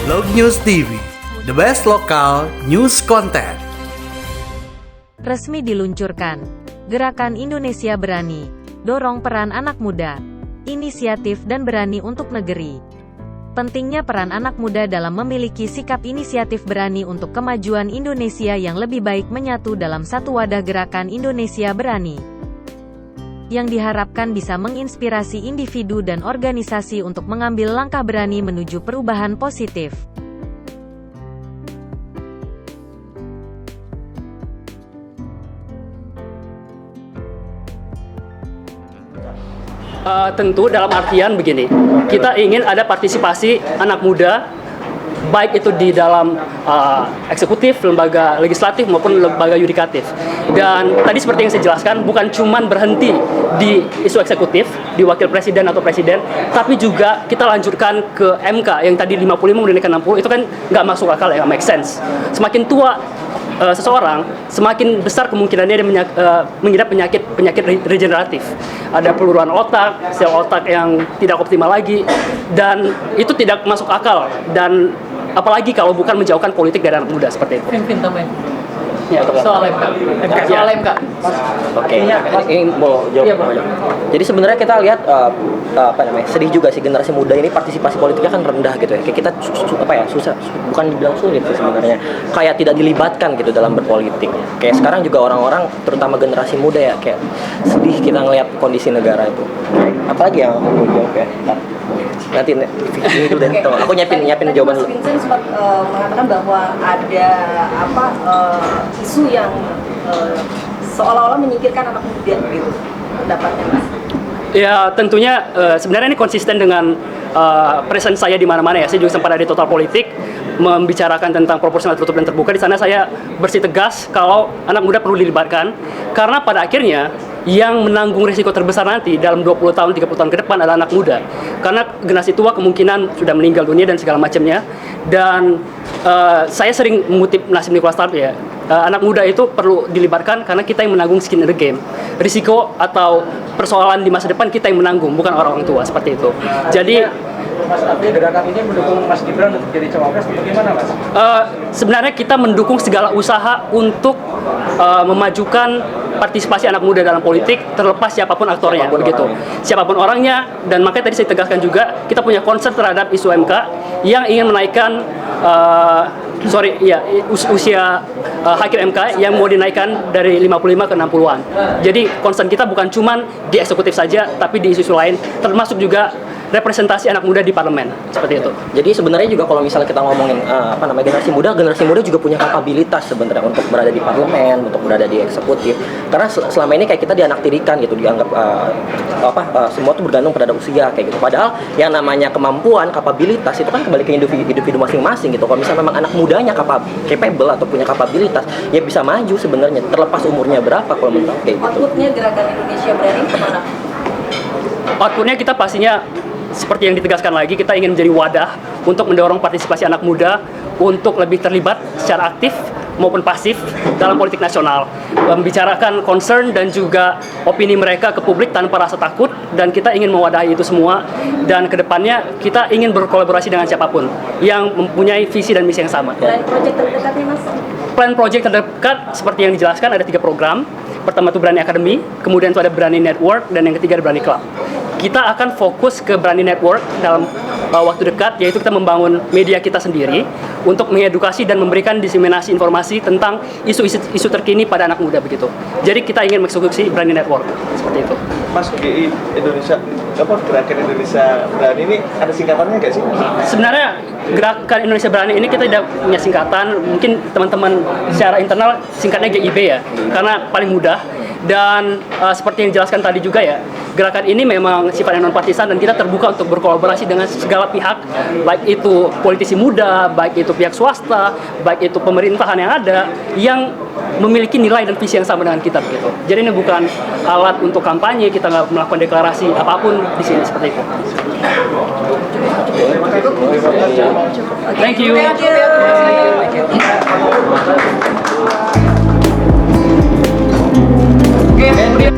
Log News TV, the best local news content. Resmi diluncurkan. Gerakan Indonesia Berani. Dorong peran anak muda. Inisiatif dan berani untuk negeri. Pentingnya peran anak muda dalam memiliki sikap inisiatif berani untuk kemajuan Indonesia yang lebih baik menyatu dalam satu wadah Gerakan Indonesia Berani, yang diharapkan bisa menginspirasi individu dan organisasi untuk mengambil langkah berani menuju perubahan positif. Tentu dalam artian begini, kita ingin ada partisipasi anak muda, baik itu di dalam eksekutif, lembaga legislatif maupun lembaga yudikatif. Dan tadi seperti yang saya jelaskan, bukan cuma berhenti di isu eksekutif, di wakil presiden atau presiden, tapi juga kita lanjutkan ke MK yang tadi 55 menjadi 60, itu kan nggak masuk akal ya, make sense. Semakin tua seseorang, semakin besar kemungkinannya dia mengidap penyakit regeneratif. Ada peluruan otak, sel otak yang tidak optimal lagi, dan itu tidak masuk akal. Dan apalagi kalau bukan menjauhkan politik dari anak muda seperti itu. Ya, Soal MK. Oke, ini mau jawab. Jadi sebenarnya kita lihat sedih juga sih, generasi muda ini partisipasi politiknya kan rendah gitu ya. Kayak kita susah, bukan dibilang sulit sih sebenarnya. Kayak tidak dilibatkan gitu dalam berpolitik. Kayak sekarang juga orang-orang terutama generasi muda ya, kayak sedih kita ngelihat kondisi negara itu. Apalagi yang aku jawab ya. Nanti ini dulu deh. Aku nyiapin jawaban dulu. Mas Vincent sempat mengatakan bahwa ada isu yang seolah-olah menyingkirkan anak muda gitu, pendapatnya Mas. Ya tentunya sebenarnya ini konsisten dengan presence saya di mana-mana ya. Saya juga sempat ada di Total Politik membicarakan tentang proporsional tertutup dan terbuka. Di sana saya bersitegas kalau anak muda perlu dilibatkan, karena pada akhirnya yang menanggung risiko terbesar nanti dalam 20 tahun, 30 tahun ke depan adalah anak muda. Karena generasi tua kemungkinan sudah meninggal dunia dan segala macamnya. Dan saya sering mengutip Nassim Nicholas Taleb ya, anak muda itu perlu dilibatkan karena kita yang menanggung skin in the game. Risiko atau persoalan di masa depan kita yang menanggung, bukan orang-orang tua, seperti itu. Jadi Mas, artinya gerakan ini mendukung Mas Gibran untuk jadi cawapres atau bagaimana, Mas? Sebenarnya kita mendukung segala usaha untuk memajukan partisipasi anak muda dalam politik, terlepas siapapun aktornya, siapapun orangnya. Dan makanya tadi saya tegaskan juga, kita punya concern terhadap isu MK yang ingin menaikkan usia hakim MK yang mau dinaikkan dari 55 ke 60-an. Jadi concern kita bukan cuma di eksekutif saja, tapi di isu-isu lain, termasuk juga representasi anak muda di parlemen, seperti itu. Jadi sebenarnya juga kalau misalnya kita ngomongin generasi muda juga punya kapabilitas sebenarnya untuk berada di parlemen, untuk berada di eksekutif. Karena selama ini kayak kita dianaktirikan gitu, dianggap semua tuh bergantung pada usia kayak gitu. Padahal yang namanya kemampuan, kapabilitas itu kan kembali ke individu masing-masing gitu. Kalau misalnya memang anak mudanya capable atau punya kapabilitas, ya bisa maju sebenarnya terlepas umurnya berapa kalau menurut kayak gitu. Outputnya Gerakan Indonesia Berani kemana? Outputnya kita pastinya seperti yang ditegaskan lagi, kita ingin menjadi wadah untuk mendorong partisipasi anak muda untuk lebih terlibat secara aktif maupun pasif dalam politik nasional, membicarakan concern dan juga opini mereka ke publik tanpa rasa takut. Dan kita ingin mewadahi itu semua, dan kedepannya kita ingin berkolaborasi dengan siapapun yang mempunyai visi dan misi yang sama. Dan proyek terdekatnya Mas? Plan project terdekat seperti yang dijelaskan ada 3 program. Pertama itu Berani Academy, kemudian itu ada Berani Network, dan yang ketiga ada Berani Club. Kita akan fokus ke Berani Network dalam waktu dekat, yaitu kita membangun media kita sendiri untuk mengedukasi dan memberikan diseminasi informasi tentang isu terkini pada anak muda begitu. Jadi kita ingin mengeksekusi Berani Network seperti itu. Mas, di Indonesia Gerakan Indonesia Berani ini ada singkatannya nggak sih? Sebenarnya Gerakan Indonesia Berani ini kita tidak punya singkatan. Mungkin teman-teman secara internal singkatnya GIB ya, karena paling mudah. Dan seperti yang dijelaskan tadi juga ya, gerakan ini memang sifatnya non partisan dan kita terbuka untuk berkolaborasi dengan segala pihak, baik itu politisi muda, baik itu pihak swasta, baik itu pemerintahan yang ada, yang memiliki nilai dan visi yang sama dengan kita begitu. Jadi ini bukan alat untuk kampanye, kita nggak melakukan deklarasi apapun di sini seperti itu. Thank you. Oke, kemudian